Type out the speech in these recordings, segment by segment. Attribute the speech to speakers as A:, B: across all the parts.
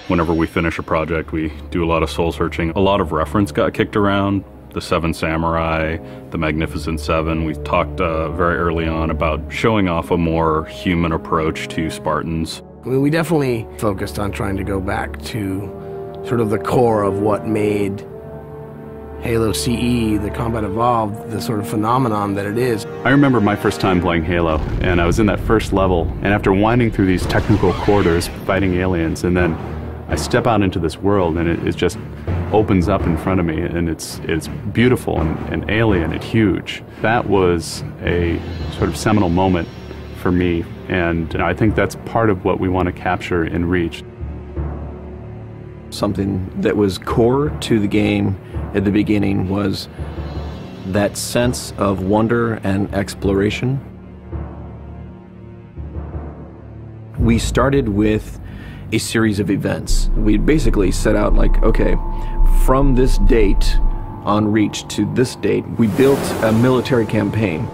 A: Whenever we finish a project, we do a lot of soul searching. A lot of reference got kicked around. The Seven Samurai, the Magnificent Seven. We talked very early on about showing off a more human approach to Spartans.
B: We definitely focused on trying to go back to sort of the core of what made Halo CE, the Combat Evolved, the sort of phenomenon that it is.
C: I remember my first time playing Halo, and I was in that first level, and after winding through these technical corridors, fighting aliens, and then I step out into this world, and it just opens up in front of me, and it's beautiful and alien and huge. That was a sort of seminal moment for me, and I think that's part of what we want to capture in Reach.
D: Something that was core to the game at the beginning was that sense of wonder and exploration. We started with a series of events. We basically set out like, okay, from this date on Reach to this date, we built a military campaign.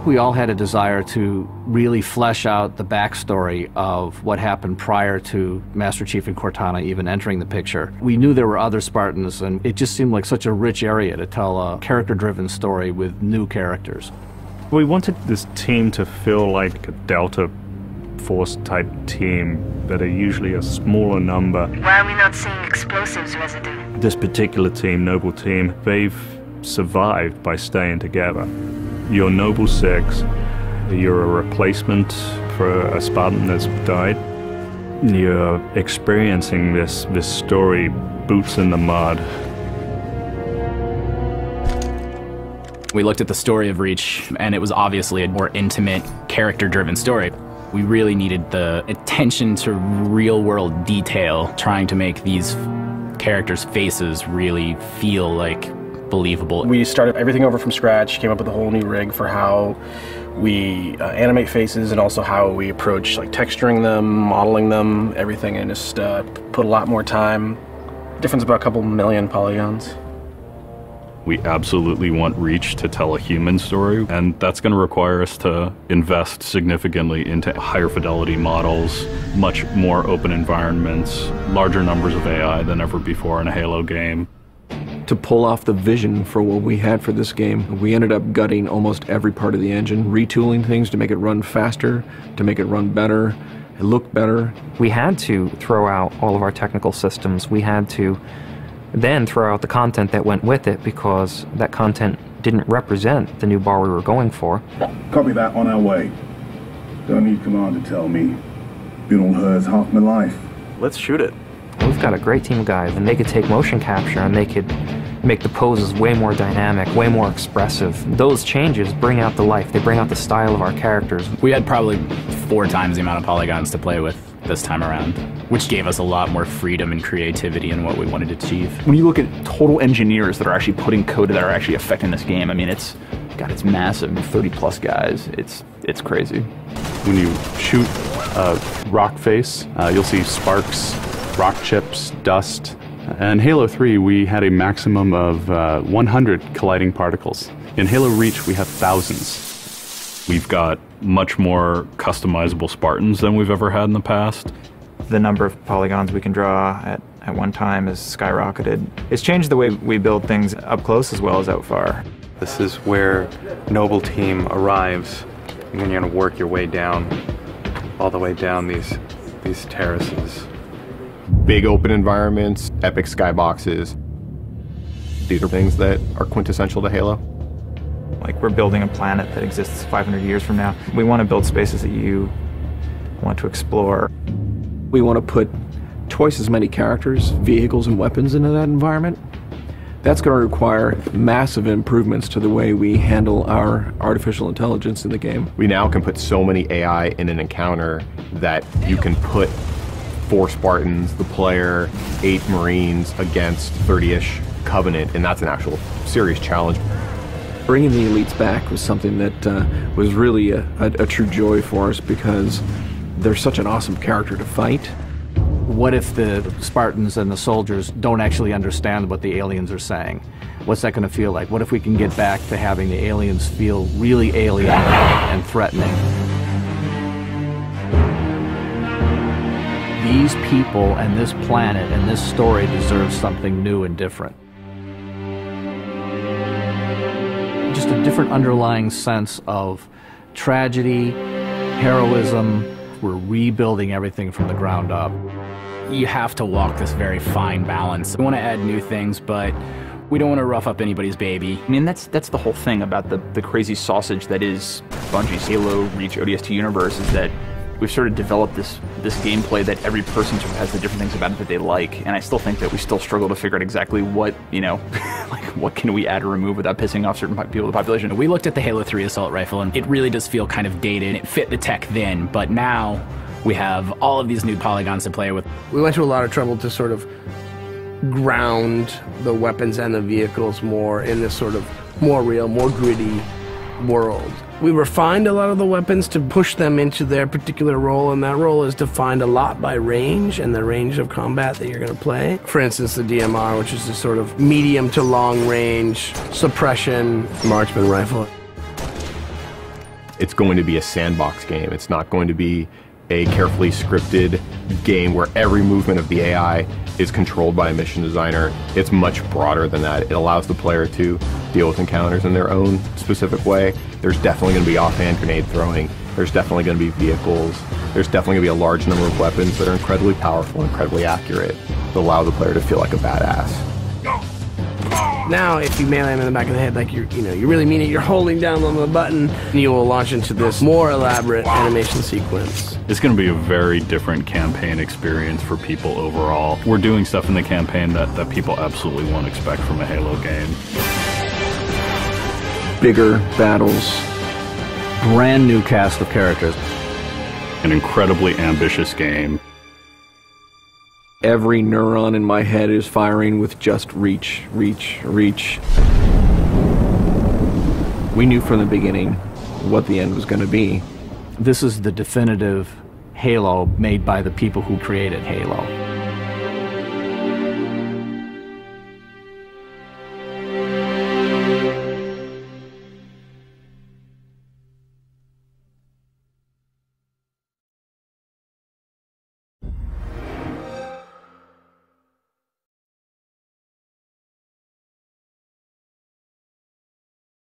E: We all had a desire to really flesh out the backstory of what happened prior to Master Chief and Cortana even entering the picture. We knew there were other Spartans, and it just seemed like such a rich area to tell a character-driven story with new characters.
F: We wanted this team to feel like a Delta Force type team that are usually a smaller number.
G: Why are we not seeing explosives residue?
F: This particular team, Noble Team, they've survived by staying together. You're Noble 6, you're a replacement for a Spartan that's died. You're experiencing this story, boots in the mud.
H: We looked at the story of Reach, and it was obviously a more intimate, character-driven story. We really needed the attention to real-world detail, trying to make these characters' faces really feel like believable.
I: We started everything over from scratch, came up with a whole new rig for how we animate faces and also how we approach like texturing them, modeling them, everything, and just put a lot more time. Difference about a couple million polygons.
A: We absolutely want Reach to tell a human story, and that's going to require us to invest significantly into higher fidelity models, much more open environments, larger numbers of AI than ever before in a Halo game.
D: To pull off the vision for what we had for this game, we ended up gutting almost every part of the engine, retooling things to make it run faster, to make it run better, it looked better.
J: We had to throw out all of our technical systems. We had to then throw out the content that went with it because that content didn't represent the new bar we were going for.
K: Copy that, on our way. Don't need command to tell me. Been on hers half my life.
F: Let's shoot it.
J: We've got a great team of guys, and they could take motion capture and they could make the poses way more dynamic, way more expressive. Those changes bring out the life, they bring out the style of our characters.
H: We had probably 4 times the amount of polygons to play with this time around, which gave us a lot more freedom and creativity in what we wanted to achieve.
L: When you look at total engineers that are actually putting code that are actually affecting this game, I mean, it's massive, 30+ guys. It's crazy.
C: When you shoot a rock face, you'll see sparks, rock chips, dust. In Halo 3, we had a maximum of 100 colliding particles. In Halo Reach, we have thousands.
A: We've got much more customizable Spartans than we've ever had in the past.
M: The number of polygons we can draw at one time has skyrocketed. It's changed the way we build things up close as well as out far.
N: This is where Noble Team arrives, and then you're going to work your way down, all the way down these terraces.
O: Big open environments, epic skyboxes. These are things that are quintessential to Halo.
M: Like, we're building a planet that exists 500 years from now. We want to build spaces that you want to explore.
D: We want to put twice as many characters, vehicles, and weapons into that environment. That's going to require massive improvements to the way we handle our artificial intelligence in the game.
O: We now can put so many AI in an encounter that you can put 4 Spartans, the player, 8 Marines against 30-ish Covenant, and that's an actual serious challenge.
D: Bringing the elites back was something that was really a true joy for us because they're such an awesome character to fight.
E: What if the Spartans and the soldiers don't actually understand what the aliens are saying? What's that going to feel like? What if we can get back to having the aliens feel really alien and threatening? these people and this planet and this story deserves something new and different. Just a different underlying sense of tragedy, heroism. We're rebuilding everything from the ground up.
H: You have to walk this very fine balance. We want to add new things, but we don't want to rough up anybody's baby.
L: I mean, that's the whole thing about the crazy sausage that is Bungie's Halo Reach ODST universe, is that we've sort of developed this gameplay that every person sort of has the different things about it that they like, and I still think that we still struggle to figure out exactly what, you know, like what can we add or remove without pissing off certain people in the population.
H: We looked at the Halo 3 assault rifle, and it really does feel kind of dated. It fit the tech then, but now we have all of these new polygons to play with.
B: We went to a lot of trouble to sort of ground the weapons and the vehicles more in this sort of more real, more gritty world. We refined a lot of the weapons to push them into their particular role, and that role is defined a lot by range and the range of combat that you're going to play. For instance, the DMR, which is a sort of medium to long range suppression marksman rifle.
O: It's going to be a sandbox game. It's not going to be a carefully scripted game where every movement of the AI is controlled by a mission designer. It's much broader than that. It allows the player to deal with encounters in their own specific way. There's definitely going to be offhand grenade throwing. There's definitely going to be vehicles. There's definitely going to be a large number of weapons that are incredibly powerful, incredibly accurate, to allow the player to feel like a badass.
B: Now, if you melee him in the back of the head, like you really mean it, you're holding down on the button, and you will launch into this more elaborate animation sequence.
A: It's going to be a very different campaign experience for people overall. We're doing stuff in the campaign that people absolutely won't expect from a Halo game.
D: Bigger battles.
E: Brand new cast of characters.
A: An incredibly ambitious game.
D: Every neuron in my head is firing with just reach, reach, reach. We knew from the beginning what the end was going to be.
E: This is the definitive Halo made by the people who created Halo.